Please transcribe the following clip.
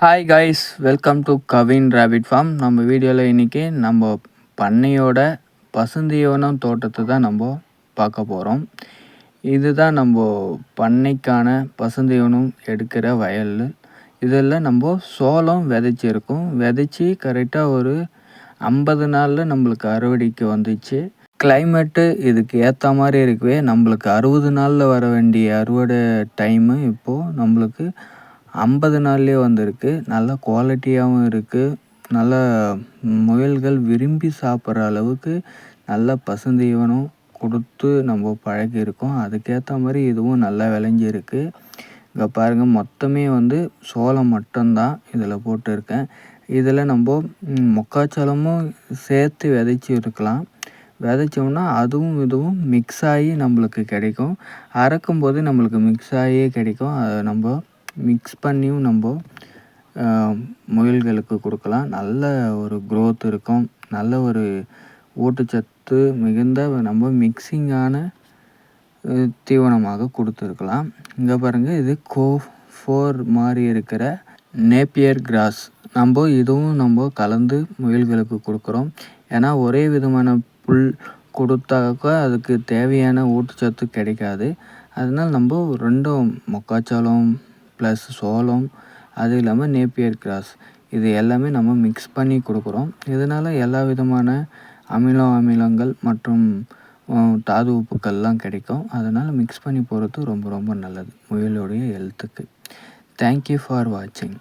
Hi guys, welcome to Kavin rabbit farm. நம்ம வீடியோவில் இன்றைக்கி நம்ம பண்ணையோட பசுந்தீவனம் தோட்டத்தை தான் நம்ம பார்க்க போகிறோம். இதுதான் நம்ம பண்ணைக்கான பசுந்தீவனம் எடுக்கிற வயல். இதில் நம்ம சோளம் விதைச்சிருக்கோம். விதைச்சி கரெக்டாக ஒரு 50 நாளில் நம்மளுக்கு அறுவடைக்கு வந்துச்சு. கிளைமேட்டு இதுக்கு ஏற்ற மாதிரி இருக்கவே நம்மளுக்கு 60 நாளில் வர வேண்டிய அறுவடை டைமு இப்போது நம்மளுக்கு 50 நாள்லேயே வந்திருக்கு. நல்ல குவாலிட்டியாகவும் இருக்குது. நல்ல முயல்கள் விரும்பி சாப்பிட்ற அளவுக்கு நல்ல பசுந்தீவனம் கொடுத்து நம்ம பழகியிருக்கோம். அதுக்கேற்ற மாதிரி இதுவும் நல்லா விளைஞ்சிருக்கு. இங்கே பாருங்கள், மொத்தமே சோளம் மட்டும்தான் இதில் போட்டிருக்கேன். இதில் நம்ம மக்காச்சோளமும் சேர்த்து விதைச்சி இருக்கலாம். விதைச்சோம்னா அதுவும் இதுவும் மிக்ஸ் ஆகி நம்மளுக்கு கிடைக்கும். அறுக்கும்போது நம்மளுக்கு மிக்ஸ் ஆகியே கிடைக்கும். அதை நம்ம மிக்ஸ் பண்ணியும் நம்ம முயல்களுக்கு கொடுக்கலாம். நல்ல ஒரு க்ரோத் இருக்கும். நல்ல ஒரு ஊட்டச்சத்து மிகுந்த நம்ம மிக்சிங்கான தீவனமாக கொடுத்துருக்கலாம். இங்கே பாருங்கள், இது கோஃபோர் மாதிரி இருக்கிற நேப்பியர் கிராஸ். நம்ம இதுவும் நம்ம கலந்து முயல்களுக்கு கொடுக்குறோம். ஏன்னா ஒரே விதமான புல் கொடுத்தாக்க அதுக்கு தேவையான ஊட்டச்சத்து கிடைக்காது. அதனால் நம்ம ரெண்டும் மக்காச்சோளம் ப்ளஸ் சோளம், அது இல்லாமல் நேப்பியர் கிராஸ், இது எல்லாமே நம்ம மிக்ஸ் பண்ணி கொடுக்குறோம். இதனால் எல்லா விதமான அமிலங்கள் மற்றும் தாது உப்புக்கள்லாம் கிடைக்கும். அதனால் மிக்ஸ் பண்ணி போகிறது ரொம்ப ரொம்ப நல்லது முயலுடைய ஹெல்த்துக்கு. தேங்க்யூ ஃபார் வாட்சிங்.